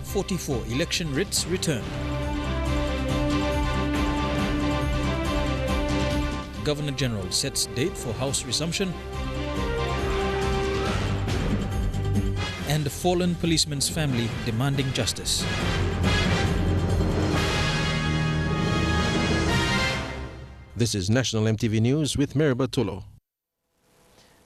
44 election writs returned. Governor-General sets date for House resumption. And a fallen policeman's family demanding justice. This is National EMTV News with Meriba Tulo.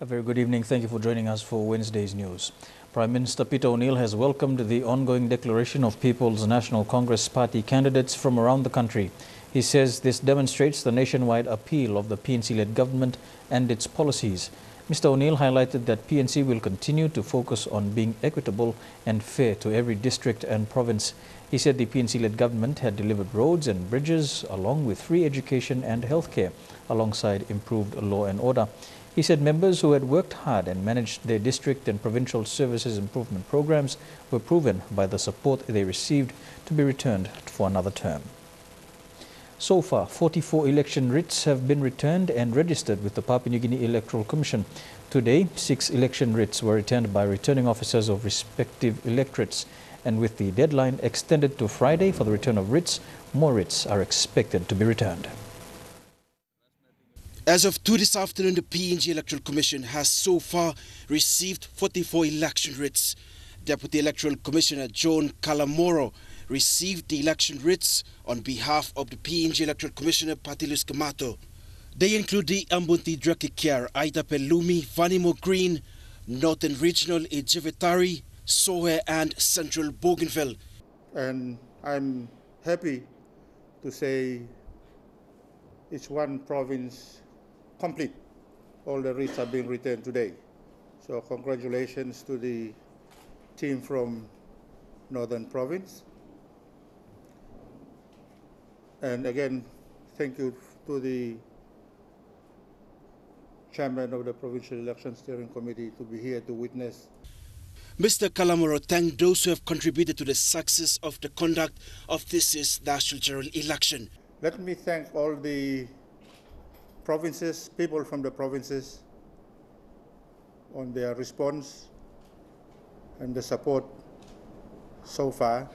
A very good evening. Thank you for joining us for Wednesday's news. Prime Minister Peter O'Neill has welcomed the ongoing declaration of People's National Congress Party candidates from around the country. He says this demonstrates the nationwide appeal of the PNC-led government and its policies. Mr. O'Neill highlighted that PNC will continue to focus on being equitable and fair to every district and province. He said the PNC-led government had delivered roads and bridges along with free education and healthcare alongside improved law and order. He said members who had worked hard and managed their district and provincial services improvement programs were proven by the support they received to be returned for another term. So far, 44 election writs have been returned and registered with the Papua New Guinea Electoral Commission. Today, 6 election writs were returned by returning officers of respective electorates. And with the deadline extended to Friday for the return of writs, more writs are expected to be returned. As of 2 this afternoon, the PNG Electoral Commission has so far received 44 election writs. Deputy Electoral Commissioner John Calamoro received the election writs on behalf of the PNG Electoral Commissioner Patilus Kamato. They include the Ambunti Drakikiar, Aida Pelumi, Vanimo Green, Northern Regional Ejivitari, Sohe and Central Bougainville. And I'm happy to say each one province complete. All the writs are being returned today. So congratulations to the team from Northern Province. And again, thank you to the chairman of the Provincial Election Steering Committee to be here to witness. Mr. Calamoro thanked those who have contributed to the success of the conduct of this year's national general election. Let me thank all the provinces, people from the provinces, on their response and the support so far,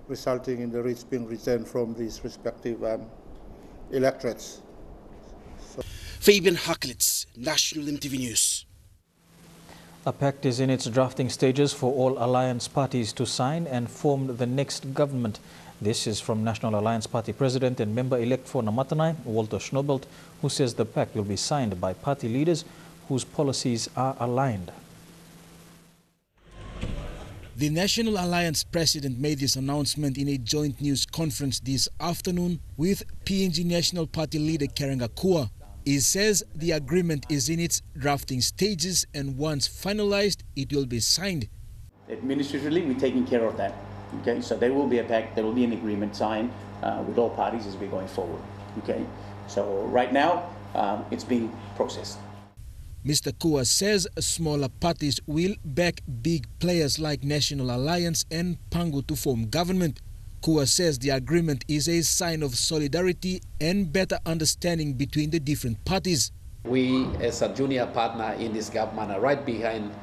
resulting in the writs being returned from these respective electorates. Fabian Haklitz, National EMTV News. A pact is in its drafting stages for all alliance parties to sign and form the next government. This is from National Alliance Party President and member-elect for Namatanai, Walter Schnobelt, who says the pact will be signed by party leaders whose policies are aligned. The National Alliance President made this announcement in a joint news conference this afternoon with PNG National Party leader Karenga Kua. He says the agreement is in its drafting stages and once finalized, it will be signed. Administratively, we're taking care of that. Okay, so there will be a pact, there will be an agreement signed with all parties as we're going forward. Okay, so right now, it's being processed. Mr. Kua says smaller parties will back big players like National Alliance and Pangu to form government. Kua says the agreement is a sign of solidarity and better understanding between the different parties. We, as a junior partner in this government, are right behind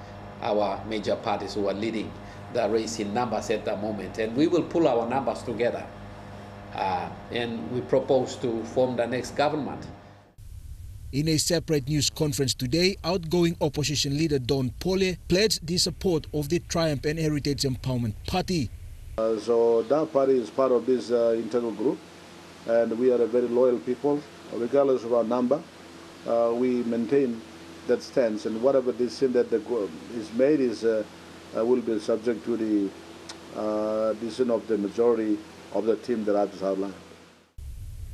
our major parties who are leading the race in numbers at the moment. And we will pull our numbers together and we propose to form the next government. In a separate news conference today, outgoing opposition leader Don Polio pledged the support of the Triumph and Heritage Empowerment Party. So that party is part of this internal group, and we are a very loyal people. Regardless of our number, we maintain that stance, and whatever decision that the group is made is will be subject to the decision of the majority of the team that I've just outlined.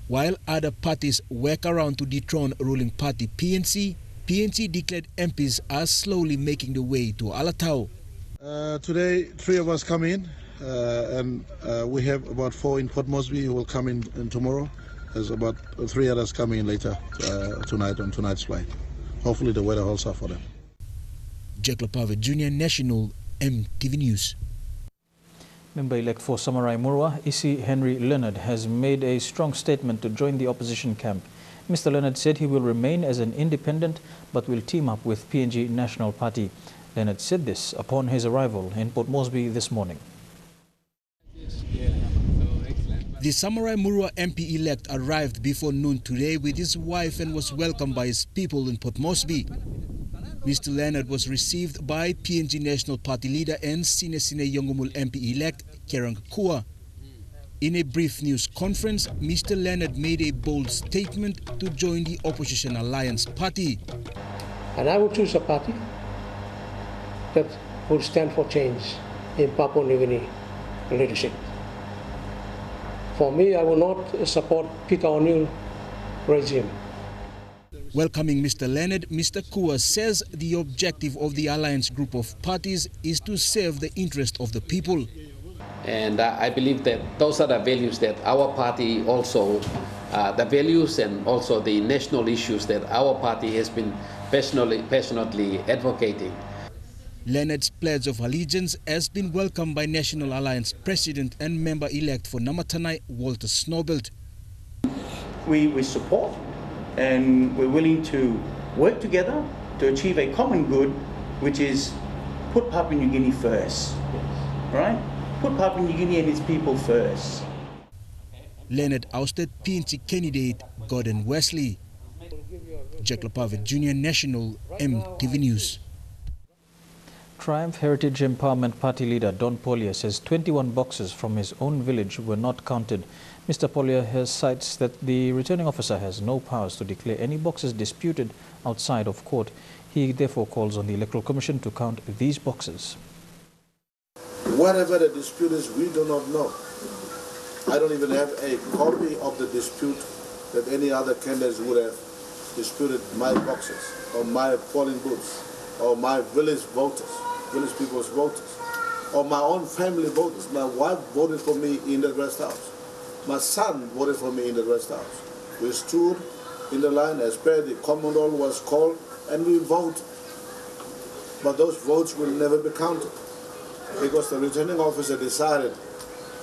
While other parties work around to dethrone ruling party PNC, PNC declared MPs are slowly making the way to Alatau. Today, 3 of us come in, and we have about 4 in Port Mosby who will come in tomorrow. There's about 3 others coming in later tonight on tonight's flight. Hopefully the weather holds up for them. Jack Lapave Jr., National EMTV News. Member-elect for Samarai Murwa, Isi Henry Leonard, has made a strong statement to join the opposition camp. Mr. Leonard said he will remain as an independent but will team up with PNG National Party. Leonard said this upon his arrival in Port Moresby this morning. The Samurai Murua MP-elect arrived before noon today with his wife and was welcomed by his people in Port Mosby. Mr. Leonard was received by PNG National Party leader and Sine Yongomul MP-elect Kerang Kua. In a brief news conference, Mr. Leonard made a bold statement to join the opposition alliance party. And I will choose a party that will stand for change in Papua New Guinea leadership. For me, I will not support Peter O'Neill regime. Welcoming Mr. Leonard, Mr. Kua says the objective of the alliance group of parties is to serve the interest of the people. And I believe that those are the values that our party also, the values and also the national issues that our party has been passionately advocating. Leonard's pledge of allegiance has been welcomed by National Alliance President and member-elect for Namatanai, Walter Snobelt. We support and we're willing to work together to achieve a common good, which is put Papua New Guinea first, right? Put Papua New Guinea and its people first. Leonard ousted PNC candidate Gordon Wesley. Jack Lapavit Jr., National EMTV News. Triumph Heritage Empowerment Party leader Don Polio says 21 boxes from his own village were not counted. Mr. Polio cites that the returning officer has no powers to declare any boxes disputed outside of court. He therefore calls on the Electoral Commission to count these boxes. Whatever the dispute is, we do not know. I don't even have a copy of the dispute that any other candidates would have disputed my boxes or my polling booths or my village voters, village people's voters, or my own family voters. My wife voted for me in the rest house. My son voted for me in the rest house. We stood in the line as per the common roll was called and we voted. But those votes will never be counted because the returning officer decided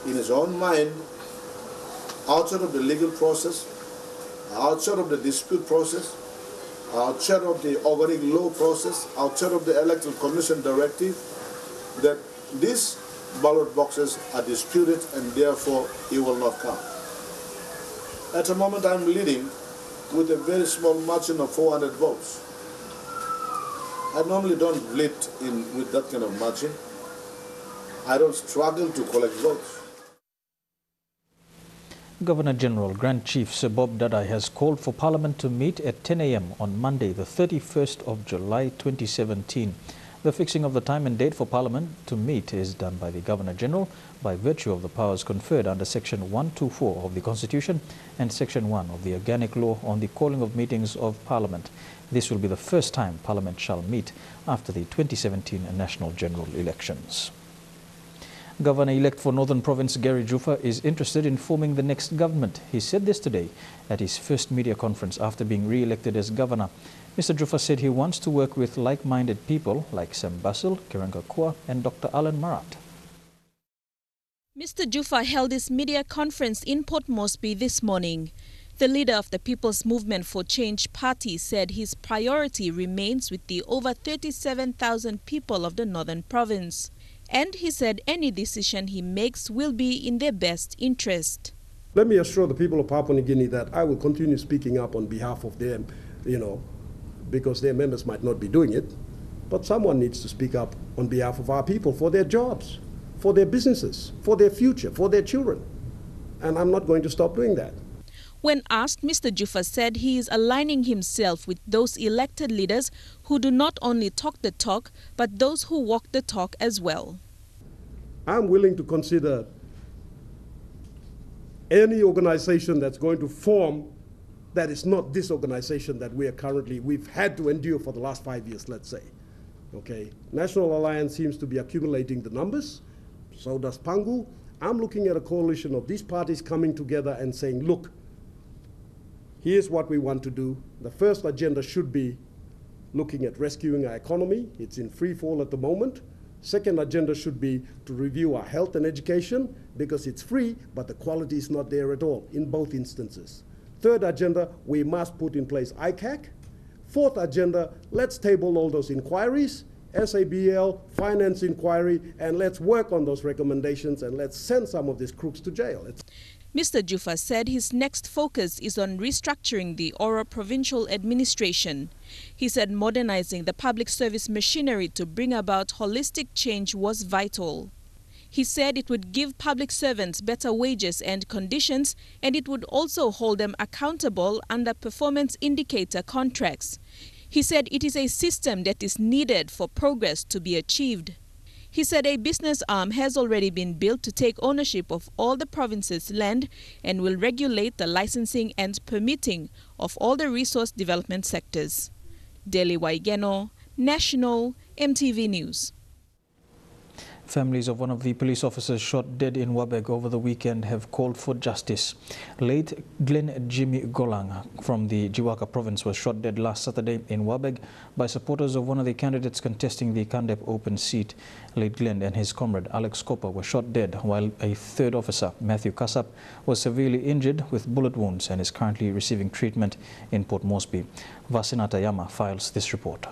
in his own mind, outside of the legal process, outside of the dispute process, outside of the organic law process, outside of the Electoral Commission directive, that these ballot boxes are disputed and therefore it will not count. At the moment I'm leading with a very small margin of 400 votes. I normally don't lead with that kind of margin. I don't struggle to collect votes. Governor-General Grand Chief Sir Bob Dadai has called for Parliament to meet at 10 a.m. on Monday, the 31st of July 2017. The fixing of the time and date for Parliament to meet is done by the Governor-General by virtue of the powers conferred under Section 124 of the Constitution and Section 1 of the Organic Law on the calling of meetings of Parliament. This will be the first time Parliament shall meet after the 2017 National General Elections. Governor-elect for Northern Province Gary Jaffa is interested in forming the next government. He said this today at his first media conference after being re-elected as governor. Mr. Jaffa said he wants to work with like-minded people like Sam Basil, Keranga Kua and Dr. Alan Marat. Mr. Jaffa held his media conference in Port Mosby this morning. The leader of the People's Movement for Change party said his priority remains with the over 37,000 people of the Northern Province. And he said any decision he makes will be in their best interest. Let me assure the people of Papua New Guinea that I will continue speaking up on behalf of them, because their members might not be doing it, but someone needs to speak up on behalf of our people for their jobs, for their businesses, for their future, for their children. And I'm not going to stop doing that. When asked, Mr. Jaffa said he is aligning himself with those elected leaders who do not only talk the talk, but those who walk the talk as well. I'm willing to consider any organization that's going to form that is not this organization that we've had to endure for the last 5 years, let's say. Okay, National Alliance seems to be accumulating the numbers, so does Pangu. I'm looking at a coalition of these parties coming together and saying, look, here's what we want to do. The first agenda should be looking at rescuing our economy. It's in free fall at the moment. Second agenda should be to review our health and education because it's free, but the quality is not there at all in both instances. Third agenda, we must put in place ICAC. Fourth agenda, let's table all those inquiries, SABL, finance inquiry, and let's work on those recommendations and let's send some of these crooks to jail. Mr. Jaffa said his next focus is on restructuring the Oro provincial administration. He said modernizing the public service machinery to bring about holistic change was vital. He said it would give public servants better wages and conditions, and it would also hold them accountable under performance indicator contracts. He said it is a system that is needed for progress to be achieved. He said a business arm has already been built to take ownership of all the province's land and will regulate the licensing and permitting of all the resource development sectors. Deli Waigeno, National EMTV News. Families of one of the police officers shot dead in Wabeg over the weekend have called for justice. Late Glenn Jimmy Golang from the Jiwaka province was shot dead last Saturday in Wabeg by supporters of one of the candidates contesting the Kandep open seat. Late Glenn and his comrade Alex Copper were shot dead, while a third officer, Matthew Kasap, was severely injured with bullet wounds and is currently receiving treatment in Port Mosby. Vasinata Yama files this report.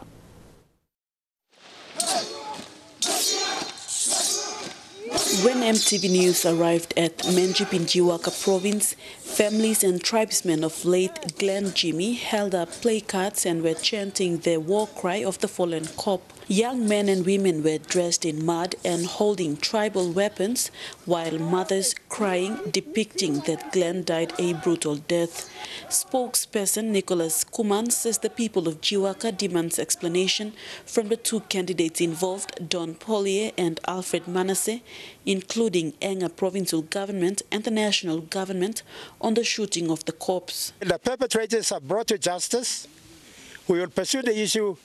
When EMTV News arrived at Menjip in Jiwaka province, families and tribesmen of late Glenn Jimmy held up placards and were chanting the war cry of the fallen cop. Young men and women were dressed in mud and holding tribal weapons, while mothers crying, depicting that Glenn died a brutal death. Spokesperson Nicholas Kuman says the people of Jiwaka demands explanation from the two candidates involved, Don Polio and Alfred Manasseh, including Enga provincial government and the national government, on the shooting of the corpse. The perpetrators are brought to justice. We will pursue the issue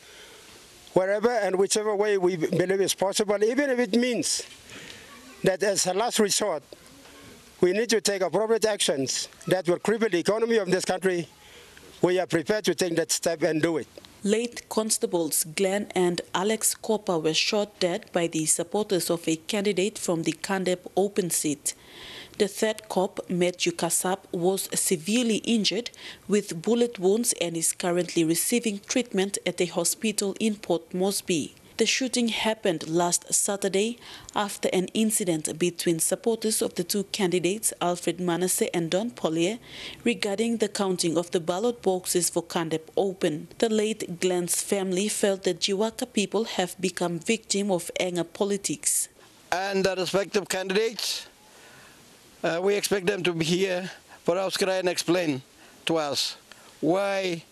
wherever and whichever way we believe is possible, even if it means that as a last resort, we need to take appropriate actions that will cripple the economy of this country. We are prepared to take that step and do it. Late constables Glenn and Alex Copper were shot dead by the supporters of a candidate from the Kandep open seat. The third cop, Matthew Kasap, was severely injured with bullet wounds and is currently receiving treatment at a hospital in Port Mosby. The shooting happened last Saturday after an incident between supporters of the two candidates, Alfred Manasseh and Don Polio, regarding the counting of the ballot boxes for Kandep Open. The late Glenn's family felt that Jiwaka people have become victim of Enga politics. And the respective candidates, we expect them to be here for us to try and explain to us why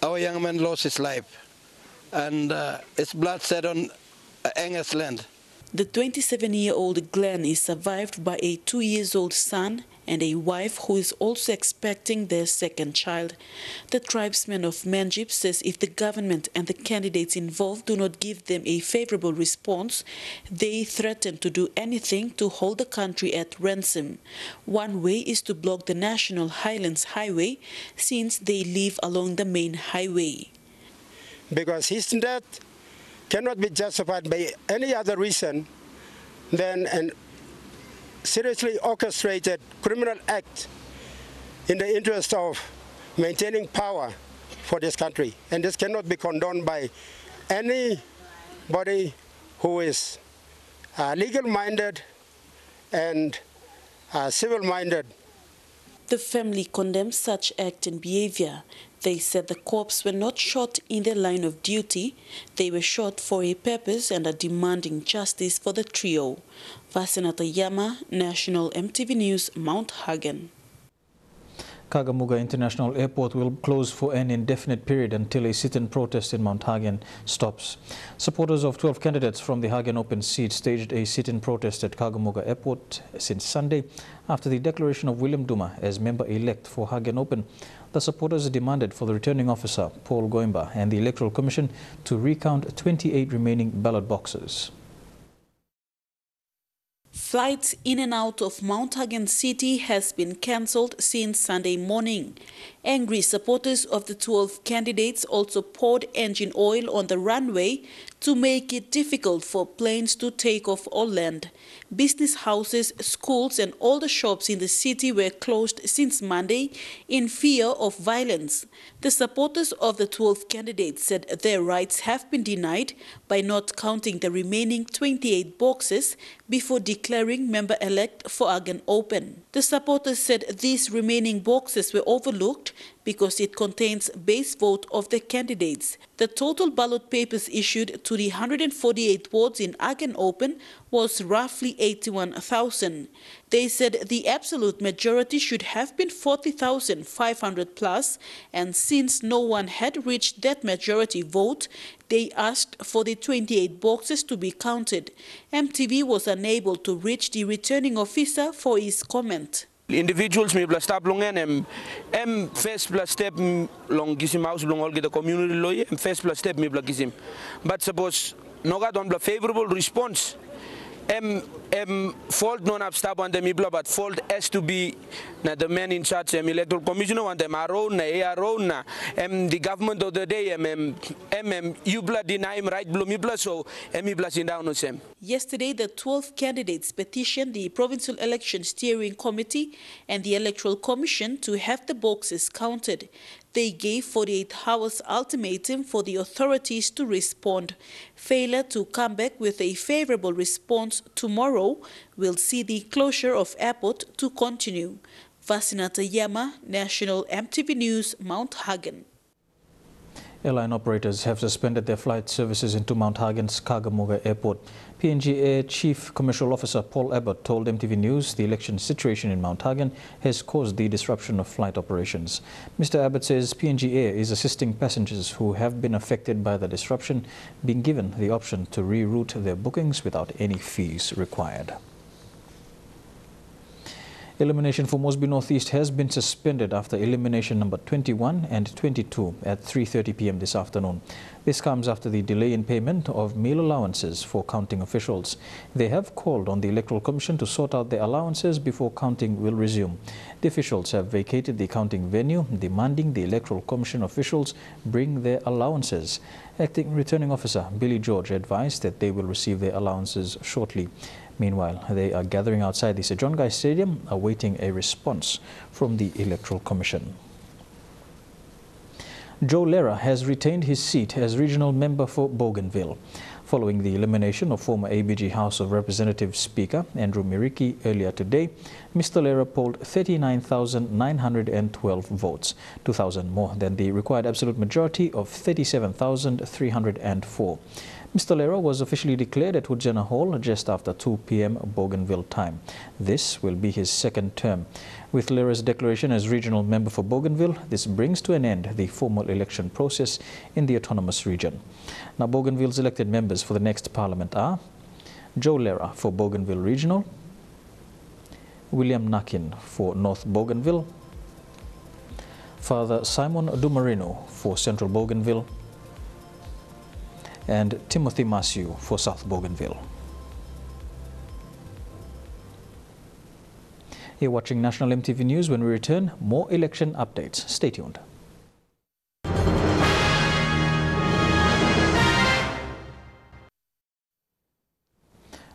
our young man lost his life and it's bloodshed on Enga's land. The 27-year-old Glenn is survived by a 2-year-old son and a wife who is also expecting their second child. The tribesman of Menjip says if the government and the candidates involved do not give them a favorable response, they threaten to do anything to hold the country at ransom. One way is to block the National Highlands Highway since they live along the main highway. Because his death cannot be justified by any other reason than an seriously orchestrated criminal act in the interest of maintaining power for this country. And this cannot be condoned by anybody who is legal-minded and civil-minded. The family condemns such act and behavior. They said the corps were not shot in the line of duty. They were shot for a purpose and are demanding justice for the trio. Vasinata Yama, National EMTV News, Mount Hagen. Kagamuga International Airport will close for an indefinite period until a sit-in protest in Mount Hagen stops. Supporters of 12 candidates from the Hagen open seat staged a sit-in protest at Kagamuga Airport since Sunday after the declaration of William Duma as member-elect for Hagen Open. The supporters demanded for the returning officer, Paul Goimba, and the Electoral Commission to recount 28 remaining ballot boxes. Flights in and out of Mount Hagen City has been cancelled since Sunday morning. Angry supporters of the 12 candidates also poured engine oil on the runway to make it difficult for planes to take off or land. Business houses, schools and all the shops in the city were closed since Monday in fear of violence. The supporters of the 12 candidates said their rights have been denied by not counting the remaining 28 boxes before declaring declaring member-elect for Hagen open. The supporters said these remaining boxes were overlooked because it contains base vote of the candidates. The total ballot papers issued to the 148 wards in Hagen open was roughly 81,000. They said the absolute majority should have been 40,500 plus, and since no one had reached that majority vote, they asked for the 28 boxes to be counted. EMTV was unable to reach the returning officer for his comment. Individuals may blast up long and first plus step long gisim house long all get the community lawyer and first plus step me blagisim. But suppose no got on the favorable response. Fault non abstab on the mibla, but fault has to be na the man in charge electoral commissioner on them are na ARO na the government of the day Ubla deny him right blue mibla so mibla sin down on them. Yesterday, the 12 candidates petitioned the Provincial Election Steering Committee and the Electoral Commission to have the boxes counted. They gave 48 hours ultimatum for the authorities to respond. Failure to come back with a favorable response tomorrow will see the closure of airport to continue. Vasinata Yama, National EMTV News, Mount Hagen. Airline operators have suspended their flight services into Mount Hagen's Kagamoga Airport. PNG Air Chief Commercial Officer Paul Abbott told EMTV News the election situation in Mount Hagen has caused the disruption of flight operations. Mr. Abbott says PNG Air is assisting passengers who have been affected by the disruption, being given the option to reroute their bookings without any fees required. Elimination for Mosby Northeast has been suspended after elimination number 21 and 22 at 3:30 p.m. this afternoon. This comes after the delay in payment of meal allowances for counting officials. They have called on the Electoral Commission to sort out their allowances before counting will resume. The officials have vacated the counting venue, demanding the Electoral Commission officials bring their allowances. Acting Returning Officer Billy George advised that they will receive their allowances shortly. Meanwhile, they are gathering outside the Sir John Guy Stadium, awaiting a response from the Electoral Commission. Joe Lera has retained his seat as regional member for Bougainville. Following the elimination of former ABG House of Representatives Speaker Andrew Miriki earlier today, Mr. Lera polled 39,912 votes, 2,000 more than the required absolute majority of 37,304. Mr. Lera was officially declared at Hujana Hall just after 2 p.m. Bougainville time. This will be his second term. With Lera's declaration as regional member for Bougainville, this brings to an end the formal election process in the autonomous region. Now, Bougainville's elected members for the next parliament are Joe Lera for Bougainville Regional, William Nakin for North Bougainville, Father Simon Dumarino for Central Bougainville, and Timothy Masiu for South Bougainville. You're watching National EMTV News. When we return, more election updates. Stay tuned.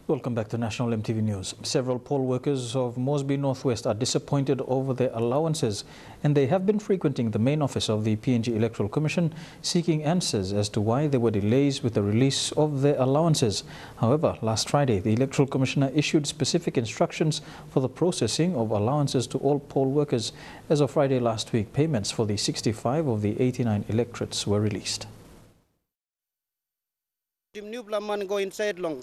Welcome back to National EMTV News. Several poll workers of Mosby Northwest are disappointed over their allowances, and they have been frequenting the main office of the PNG Electoral Commission seeking answers as to why there were delays with the release of their allowances. However, last Friday, the Electoral Commissioner issued specific instructions for the processing of allowances to all poll workers. As of Friday last week, payments for the 65 of the 89 electorates were released. Go inside long.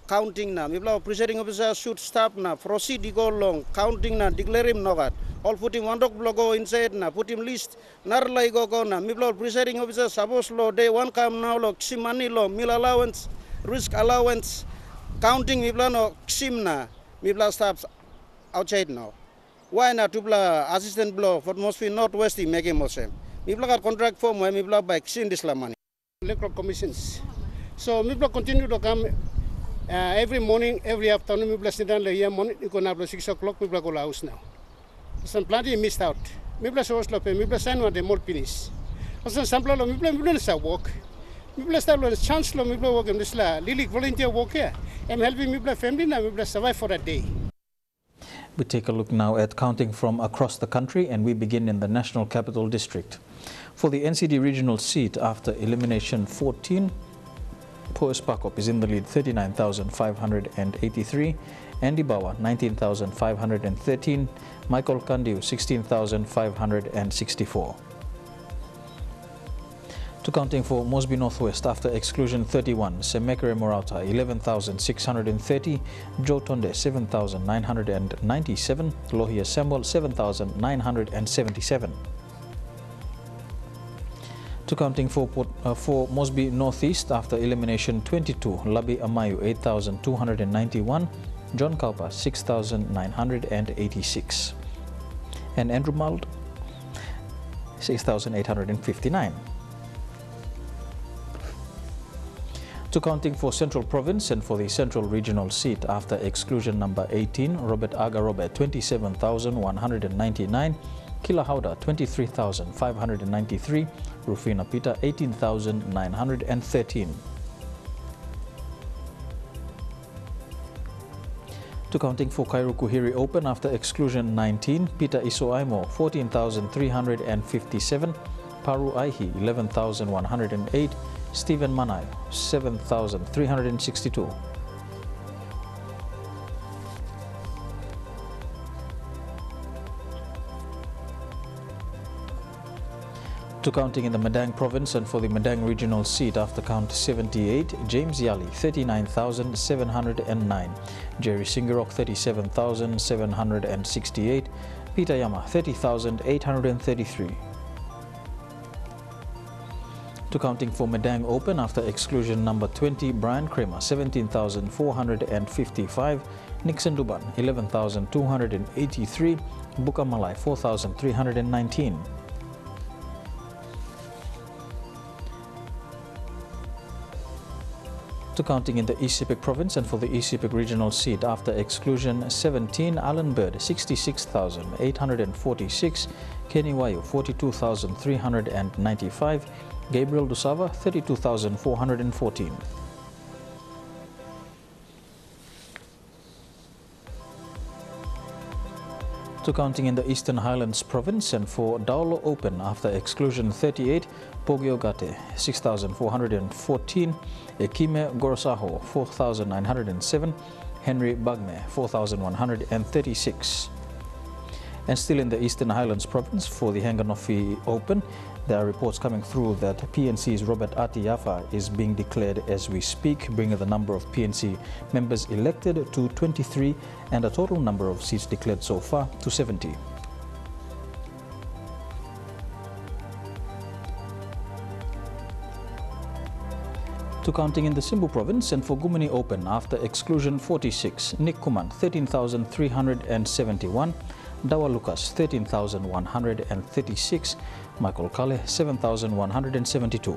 Counting na, mibla presiding officer should stop na, proceed to go long, counting na, declare him nogat. All put him one dog go inside na, put him list, narlai go na, mibla presiding officer suppose law, day one come now lo, ksim money law, meal allowance, risk allowance, counting mibla no, ksim na, mibla stops outside now. Why na tubla assistant blow for Mosby Northwest make him mosem. Mibla got contract form where mibla by ksim this la money. Electoral commissions. So mibla continue to come. Every morning, every afternoon, we sit down here morning, you can have 6 o'clock, we go house now. Some plenty missed out. Maybe so slow, maybe sign what they more finish. Some people, maybe walk. Maybe start with a chance, maybe work in this Lily volunteer work here. I'm helping maybe family now, maybe survive for a day. We take a look now at counting from across the country, and we begin in the National Capital District. For the NCD regional seat after elimination 14, Poes Pakop is in the lead, 39,583. Andy Bauer, 19,513. Michael Kandiu, 16,564. To counting for Mosby Northwest after exclusion 31, Semekere Morauta 11,630, Joe Tonde 7,997, Lohia Samuel 7,977. To counting for Mosby Northeast after elimination 22, Labi Amayu 8,291, John Kaupa 6,986, and Andrew Mald 6,859. To counting for Central Province and for the Central Regional seat after exclusion number 18, Robert Aga Robert 27,199, Kila Hauda 23,593, Rufina Peter 18,913. To counting for Kairukuhiri Open after exclusion 19, Peter Isoaimo 14,357, Paru Aihi 11,108, Stephen Manai 7,362. To counting in the Madang province and for the Madang regional seat after count 78, James Yali 39,709, Jerry Singarok 37,768, Peter Yama 30,833. To counting for Madang Open after exclusion number 20, Brian Kramer 17,455, Nixon Duban 11,283, Bukamalai 4,319. To counting in the East Sepik province and for the East Sepik regional seat after exclusion 17, Alan Bird 66,846, Kenny Wayu 42,395, Gabriel Dusava 32,414. To counting in the Eastern Highlands province and for Daulo Open after exclusion 38, Pogio Gate 6,414, Ekime Gorosaho 4,907, Henry Bagme 4,136. And still in the Eastern Highlands province for the Hanganofi Open, there are reports coming through that PNC's Robert Ati Jaffa is being declared as we speak, bringing the number of PNC members elected to 23 and a total number of seats declared so far to 70. To counting in the Simbu province and for Gumini Open after exclusion 46, Nick Kuman 13,371, Dawa Lucas 13,136, Michael Kale 7,172.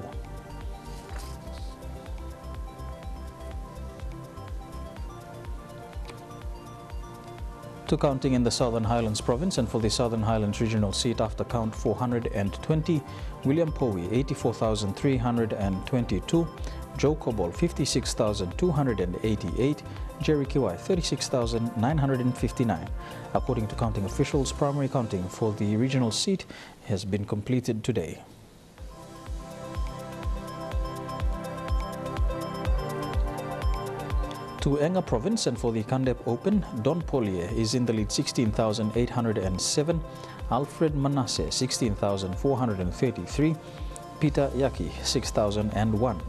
To counting in the Southern Highlands province and for the Southern Highlands regional seat after count 420, William Powie 84,322, Joe Cobol 56,288, Jerry Kiwai 36,959. According to counting officials, primary counting for the regional seat has been completed today. To Enga province and for the Kandep Open, Don Polio is in the lead 16,807, Alfred Manasseh 16,433, Peter Yaki 6,001.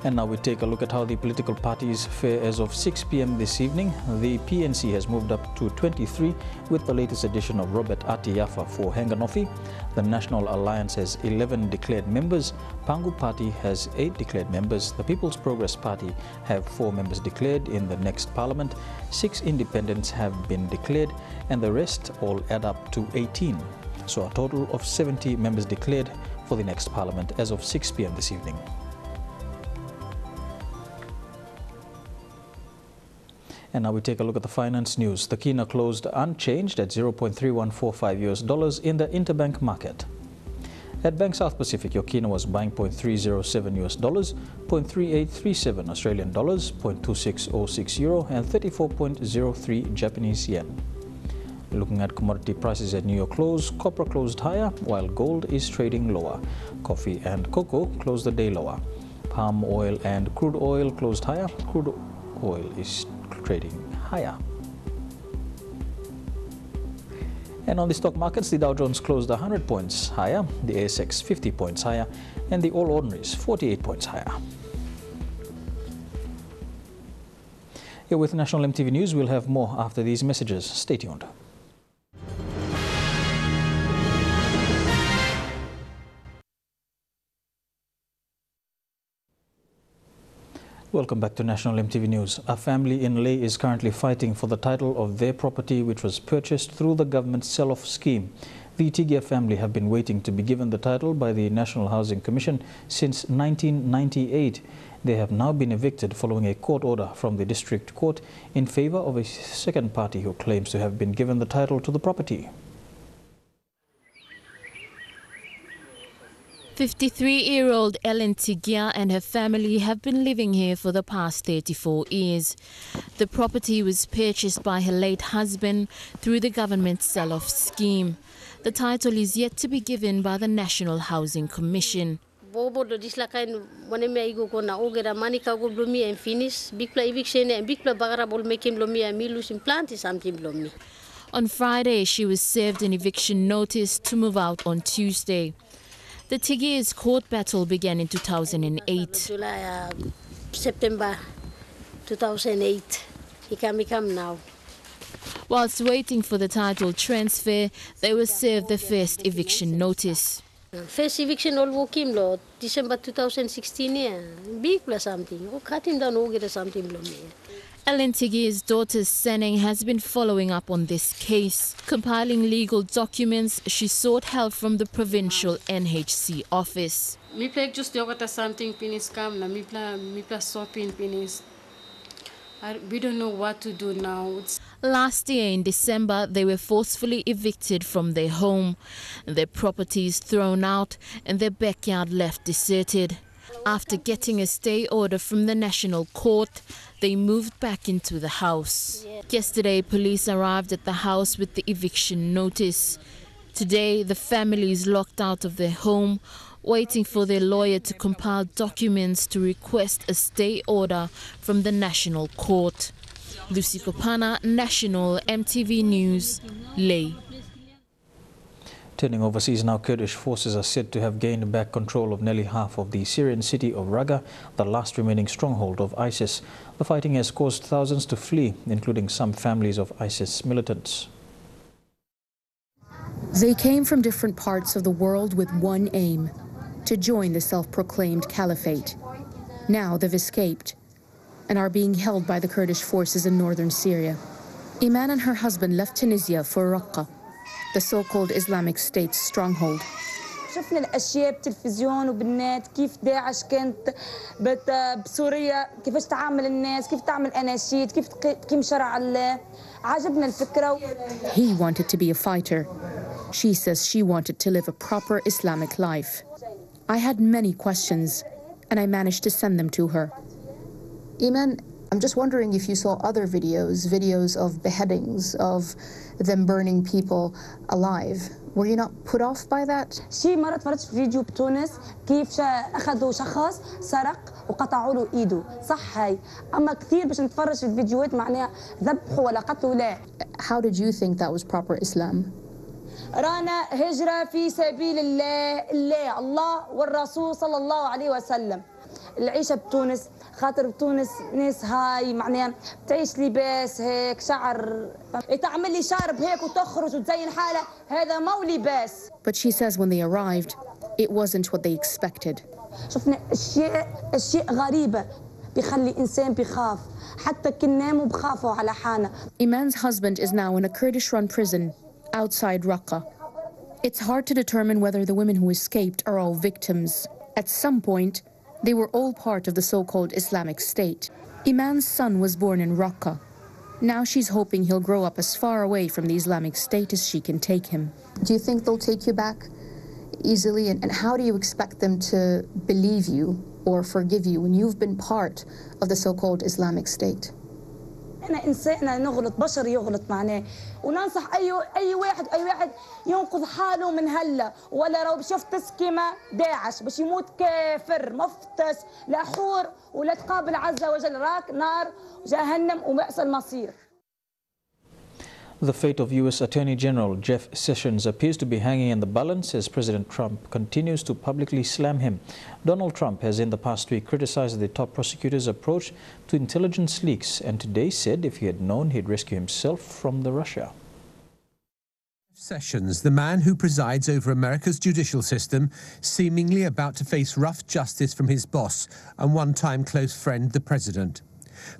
And now we take a look at how the political parties fare as of 6 p.m. this evening. The PNC has moved up to 23 with the latest addition of Robert Ati Jaffa for Hanganofi. The National Alliance has 11 declared members. Pangu Party has 8 declared members. The People's Progress Party have 4 members declared in the next parliament. 6 independents have been declared and the rest all add up to 18. So a total of 70 members declared for the next parliament as of 6 p.m. this evening. And now we take a look at the finance news. The Kina closed unchanged at $0.3145 in the interbank market. At Bank South Pacific, your Kina was buying $0.307, $0.3837 Australian dollars, $0.2606 euro, and 34.03 Japanese yen. Looking at commodity prices at New York close, copper closed higher while gold is trading lower. Coffee and cocoa closed the day lower. Palm oil and crude oil closed higher. Crude oil is trading higher. And on the stock markets, the Dow Jones closed 100 points higher, the ASX 50 points higher, and the All Ordinaries 48 points higher. Here with National EMTV News, we'll have more after these messages. Stay tuned. Welcome back to National EMTV News. A family in Leh is currently fighting for the title of their property, which was purchased through the government's sell-off scheme. The Tigia family have been waiting to be given the title by the National Housing Commission since 1998. They have now been evicted following a court order from the district court in favor of a second party who claims to have been given the title to the property. 53-year-old Ellen Tigia and her family have been living here for the past 34 years. The property was purchased by her late husband through the government's sell-off scheme. The title is yet to be given by the National Housing Commission. On Friday, she was served an eviction notice to move out on Tuesday. The Tigia's court battle began in 2008. September 2008. He come now. Whilst waiting for the title transfer, they were served the first eviction notice. First eviction all working law, December 2016, yeah. Big plus something. Oh, cut him down, get something. Ellen Tigia's daughter Seneng has been following up on this case. Compiling legal documents, she sought help from the provincial NHC office. Mi plek just yogata something penis come na mi pla shopping penis. We don't know what to do now. Last year in December, they were forcefully evicted from their home. Their properties thrown out and their backyard left deserted. After getting a stay order from the National Court, they moved back into the house. Yesterday, police arrived at the house with the eviction notice. Today, the family is locked out of their home, waiting for their lawyer to compile documents to request a stay order from the National Court. Lucy Kopana, National EMTV News, Leh. Turning overseas now, Kurdish forces are said to have gained back control of nearly half of the Syrian city of Raqqa, the last remaining stronghold of ISIS. The fighting has caused thousands to flee, including some families of ISIS militants. They came from different parts of the world with one aim: to join the self-proclaimed caliphate. Now they've escaped and are being held by the Kurdish forces in northern Syria. Iman and her husband left Tunisia for Raqqa, the so-called Islamic State's stronghold. شفنا الاشياء بالتلفزيون وبالنت كيف داعش كانت بسوريا كيفاش تعامل الناس كيف تعمل اناشيد كيف تقيم شرع الله عجبنا الفكره. He wanted to be a fighter. She says she wanted to live a proper Islamic life. I had many questions and I managed to send them to her. Iman, I'm just wondering if you saw other videos of beheadings, of them burning people alive. Were you not put off by that? شي مرة اتفرجت في فيديو بتونس كيف اخذوا شخص سرق وقطعوا له ايده، صح هاي، اما كثير باش نتفرج في الفيديوهات معناها ذبحوا ولا قتلوا لا. How did you think that was proper Islam? رانا هجرة في سبيل الله والرسول صلى الله عليه وسلم. العيشة بتونس خاطر بتونس ناس هاي معناها بتعيش لباس هيك شعر تعمل لي شارب هيك وتخرج وتزين حالها هذا مو لباس. But she says when they arrived, it wasn't what they expected. شفنا اشياء غريبة بيخلي انسان بيخاف حتى كناموا بخافوا على حالنا. Iman's husband is now in a Kurdish-run prison outside Raqqa. It's hard to determine whether the women who escaped are all victims. At some point, they were all part of the so-called Islamic State. Iman's son was born in Raqqa. Now she's hoping he'll grow up as far away from the Islamic State as she can take him. Do you think they'll take you back easily? And how do you expect them to believe you or forgive you when you've been part of the so-called Islamic State? احنا انسان نغلط بشر يغلط معناه وننصح اي واحد ينقذ حاله من هلا ولا لو شفت سكيمه داعش باش يموت كافر مفتس لا حور ولا تقابل عز وجل راك نار جهنم وبئس المصير. The fate of U.S. Attorney General Jeff Sessions appears to be hanging in the balance as President Trump continues to publicly slam him. Donald Trump has in the past week criticized the top prosecutor's approach to intelligence leaks and today said if he had known he'd rescue himself from the Russia. Sessions, the man who presides over America's judicial system, seemingly about to face rough justice from his boss and one-time close friend, the president.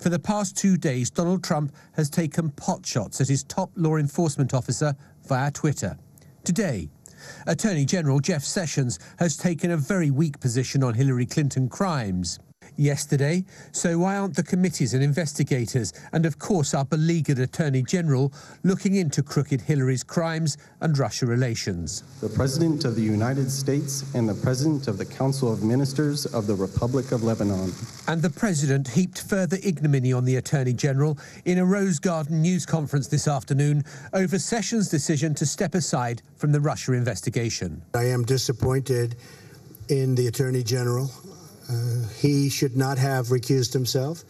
For the past 2 days, Donald Trump has taken potshots at his top law enforcement officer via Twitter. Today, Attorney General Jeff Sessions has taken a very weak position on Hillary Clinton crimes. Yesterday, so why aren't the committees and investigators and of course our beleaguered Attorney General looking into crooked Hillary's crimes and Russia relations? The President of the United States and the President of the Council of Ministers of the Republic of Lebanon. And the President heaped further ignominy on the Attorney General in a Rose Garden news conference this afternoon over Sessions' decision to step aside from the Russia investigation. I am disappointed in the Attorney General. He should not have recused himself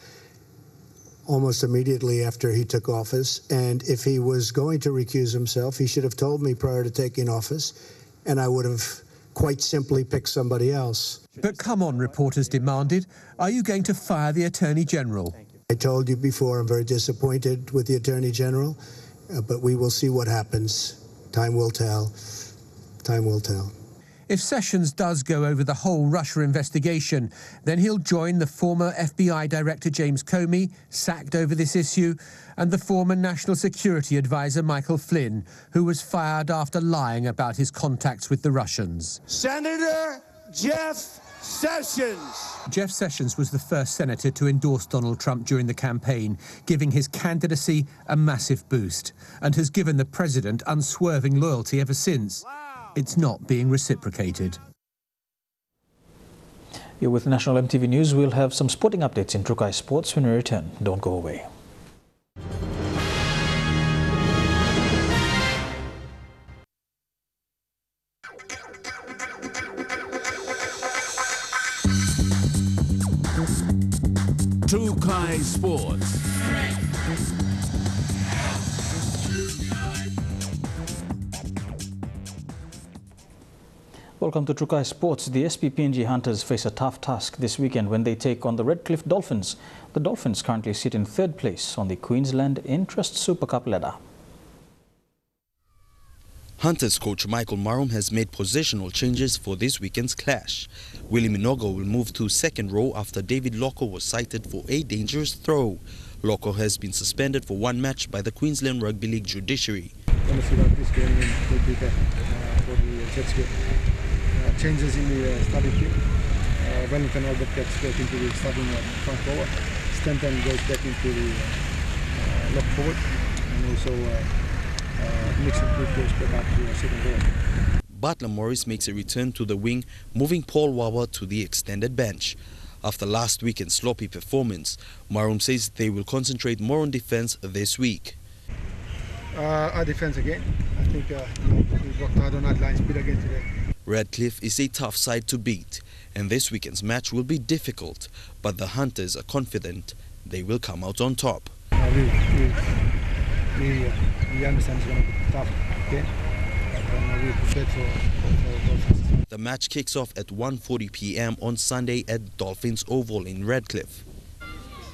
almost immediately after he took office. And if he was going to recuse himself, he should have told me prior to taking office, and I would have quite simply picked somebody else. But come on, reporters demanded. Are you going to fire the Attorney General? I told you before, I'm very disappointed with the Attorney General, but we will see what happens. Time will tell. Time will tell. If Sessions does go over the whole Russia investigation, then he'll join the former FBI Director James Comey, sacked over this issue, and the former National Security Advisor Michael Flynn, who was fired after lying about his contacts with the Russians. Senator Jeff Sessions. Jeff Sessions was the first senator to endorse Donald Trump during the campaign, giving his candidacy a massive boost, and has given the president unswerving loyalty ever since. It's not being reciprocated. You're with National EMTV News. We'll have some sporting updates in Toco Sports when we return. Don't go away. Toco Sports. Welcome to Toco Sports. The SPPNG Hunters face a tough task this weekend when they take on the Redcliffe Dolphins. The Dolphins currently sit in third place on the Queensland Intrust Super Cup ladder. Hunters coach Michael Marum has made positional changes for this weekend's clash. Willie Minogo will move to second row after David Loco was cited for a dangerous throw. Loco has been suspended for one match by the Queensland Rugby League judiciary. Honestly, that this game will be better for the Jets game. Changes in the starting team. Wellington Albert gets back into the starting front forward. Stanton goes back into the lock forward, and also Nixon goes back up to second row. Butler Morris makes a return to the wing, moving Paul Wawa to the extended bench. After last weekend's sloppy performance, Marum says they will concentrate more on defense this week. Our defense again. I think we worked hard on our line speed again today. Redcliffe is a tough side to beat, and this weekend's match will be difficult, but the Hunters are confident they will come out on top. We understand it's going to be tough, okay? But we're prepared for The match kicks off at 1:40 p.m. on Sunday at Dolphins Oval in Redcliffe.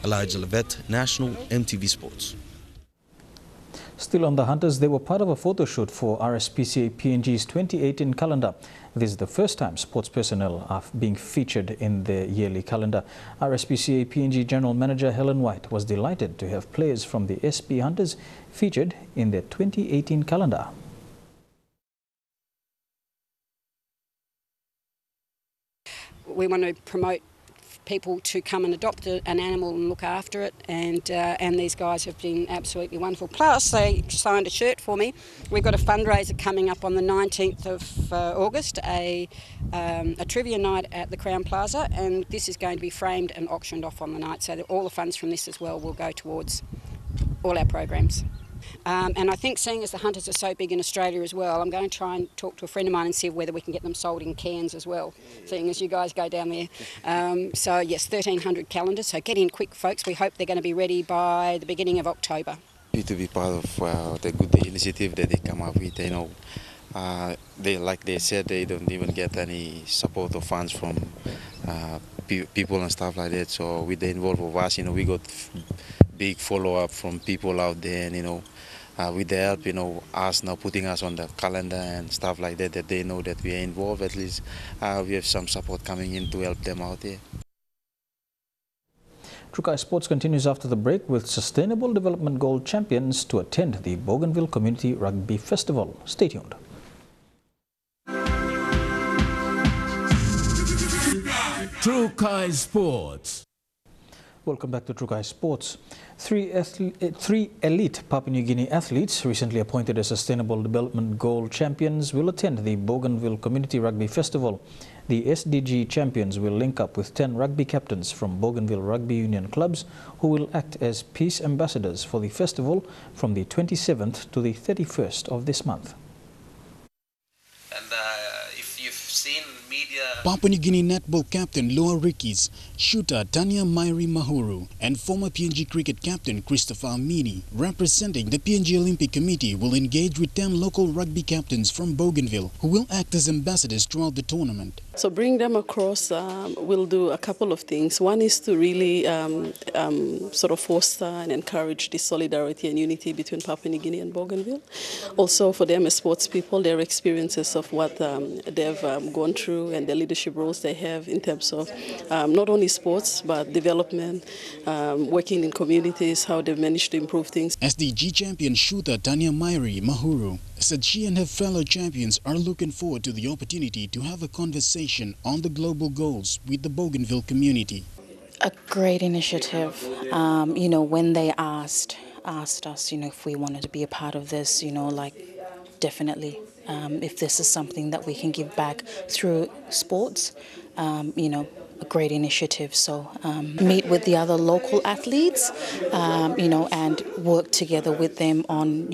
Elijah Levet, National EMTV Sports. Still on the Hunters, they were part of a photo shoot for RSPCA PNG's 2018 calendar. This is the first time sports personnel are being featured in the yearly calendar. RSPCA PNG General Manager Helen White was delighted to have players from the SP Hunters featured in their 2018 calendar. We want to promote people to come and adopt an animal and look after it, and these guys have been absolutely wonderful. Plus, they signed a shirt for me. We've got a fundraiser coming up on the 19th of August, a trivia night at the Crown Plaza, and this is going to be framed and auctioned off on the night, so that all the funds from this as well will go towards all our programs. And I think seeing as the hunters are so big in Australia as well, I'm going to try and talk to a friend of mine and see whether we can get them sold in cans as well, seeing as you guys go down there. So yes, 1,300 calendars, so get in quick folks. We hope they're going to be ready by the beginning of October. To be part of the good initiative that they come up with, like they said, they don't even get any support or funds from people and stuff like that. So with the involvement of us, we got big follow-up from people out there, and with the help, us now putting us on the calendar and stuff like that, that they know that we are involved. At least we have some support coming in to help them out there. Toco Sports continues after the break with Sustainable Development Goal champions to attend the Bougainville Community Rugby Festival. Stay tuned. Toco Sports. Welcome back to Toco Sports. Three elite Papua New Guinea athletes recently appointed as Sustainable Development Goal champions will attend the Bougainville Community Rugby Festival. The SDG champions will link up with 10 rugby captains from Bougainville Rugby Union clubs who will act as peace ambassadors for the festival from the 27th to the 31st of this month. And if you've seen media... Papua New Guinea netball captain Loa Rickies, shooter Tanya Mairi Mahuru and former PNG cricket captain Christopher Amini, representing the PNG Olympic Committee, will engage with 10 local rugby captains from Bougainville who will act as ambassadors throughout the tournament. So bring them across, we'll do a couple of things. One is to really sort of foster and encourage the solidarity and unity between Papua New Guinea and Bougainville. Also for them as sports people, their experiences of what they've gone through and the leadership roles they have in terms of not only sports but development, working in communities, how they've managed to improve things. SDG champion shooter Tanya Mairi Mahuru said she and her fellow champions are looking forward to the opportunity to have a conversation on the global goals with the Bougainville community. A great initiative. When they asked us, if we wanted to be a part of this, definitely. If this is something that we can give back through sports, a great initiative. So meet with the other local athletes, and work together with them on,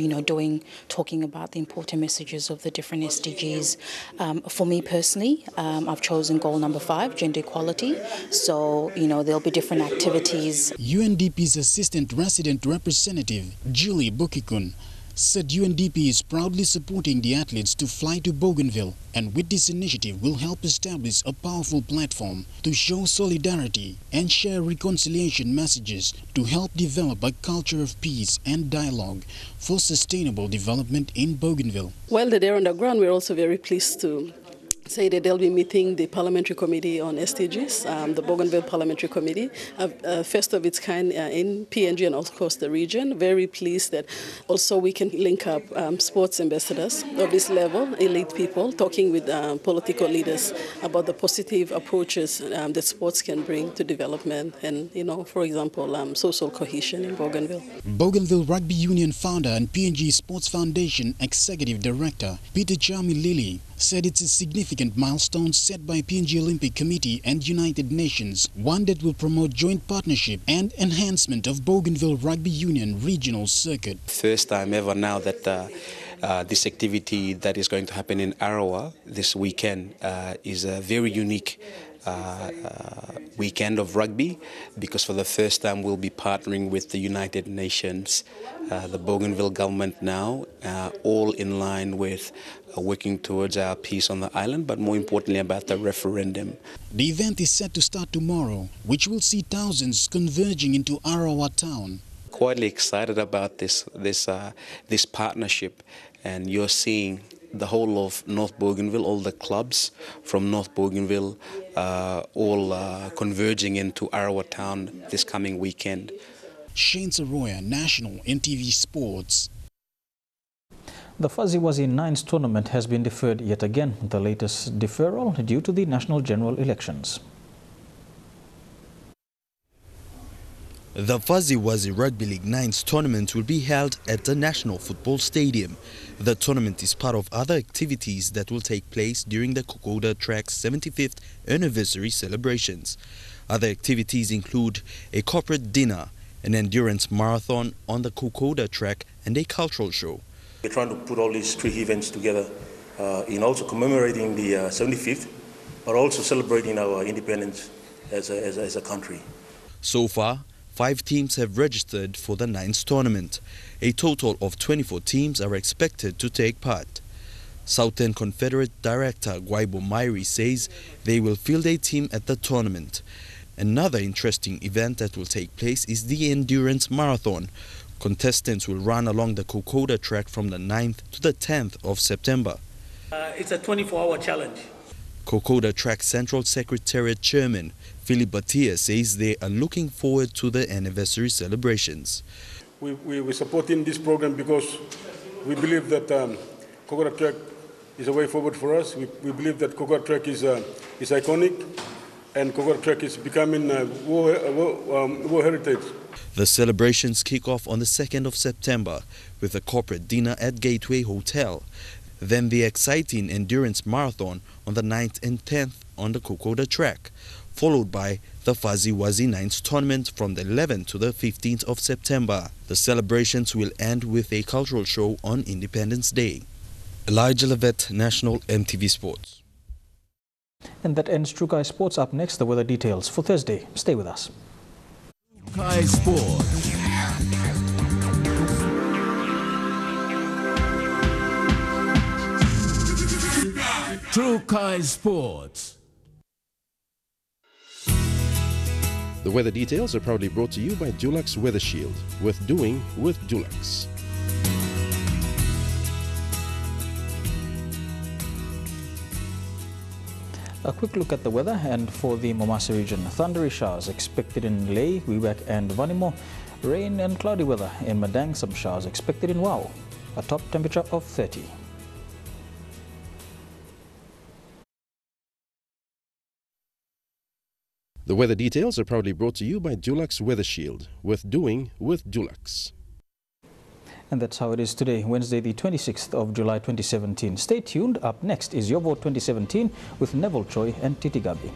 talking about the important messages of the different SDGs. For me personally, I've chosen goal number 5, gender equality. So, there'll be different activities. UNDP's Assistant Resident Representative, Julie Bukikun, said UNDP is proudly supporting the athletes to fly to Bougainville, and with this initiative will help establish a powerful platform to show solidarity and share reconciliation messages to help develop a culture of peace and dialogue for sustainable development in Bougainville. While they're there on the ground, we're also very pleased to say that they'll be meeting the Parliamentary Committee on SDGs, the Bougainville Parliamentary Committee, first of its kind in PNG and of course the region. Very pleased that also we can link up sports ambassadors of this level, elite people, talking with political leaders about the positive approaches that sports can bring to development and, for example, social cohesion in Bougainville. Bougainville Rugby Union founder and PNG Sports Foundation Executive Director Peter Chami Lili said it's a significant milestone set by PNG Olympic Committee and United Nations, one that will promote joint partnership and enhancement of Bougainville Rugby Union regional circuit. First time ever now that this activity that is going to happen in Arawa this weekend is a very unique weekend of rugby, because for the first time we'll be partnering with the United Nations, the Bougainville government now, all in line with working towards our peace on the island, but more importantly about the referendum. The event is set to start tomorrow, which will see thousands converging into Arawa town. Quite excited about this partnership, and you're seeing the whole of North Bougainville, all the clubs from North Bougainville, all converging into Arawa town this coming weekend. Shane Saroya, National EMTV Sports. The Fuzzy Wuzzy Nines tournament has been deferred yet again, the latest deferral due to the national general elections. The Fuzzy Wuzzy Rugby League Nines tournament will be held at the National Football Stadium. The tournament is part of other activities that will take place during the Kokoda Track's 75th anniversary celebrations. Other activities include a corporate dinner, an endurance marathon on the Kokoda track, and a cultural show. We're trying to put all these three events together in also commemorating the 75th, but also celebrating our independence as a country. So far, 5 teams have registered for the 9th tournament. A total of 24 teams are expected to take part. Southern Confederate Director Gwaibo Mairi says they will field a team at the tournament. Another interesting event that will take place is the Endurance Marathon. Contestants will run along the Kokoda track from the 9th to the 10th of September. It's a 24-hour challenge. Kokoda Track Central Secretariat Chairman Philip Batia says they are looking forward to the anniversary celebrations. We're supporting this program because we believe that Kokoda Track is a way forward for us. We believe that Kokoda Track is iconic, and Kokoda Track is becoming world heritage. The celebrations kick off on the 2nd of September with a corporate dinner at Gateway Hotel. Then the exciting endurance marathon on the 9th and 10th on the Kokoda track, followed by the Fuzzy Wuzzy 9th tournament from the 11th to the 15th of September. The celebrations will end with a cultural show on Independence Day. Elijah Levet, National EMTV Sports. And that ends Toco Sports. Up next, the weather details for Thursday. Stay with us. Toco Sports. Toco Sports. The weather details are proudly brought to you by Dulux Weather Shield. Worth doing with Dulux. A quick look at the weather, and for the Momasa region, thundery showers expected in Lae, Wewak and Vanimo. Rain and cloudy weather in Madang, some showers expected in Wau. A top temperature of 30. The weather details are proudly brought to you by Dulux Weather Shield. Worth doing with Dulux. And that's how it is today, Wednesday, the 26th of July 2017. Stay tuned. Up next is Your Vote 2017 with Neville Choi and Titi Gabi.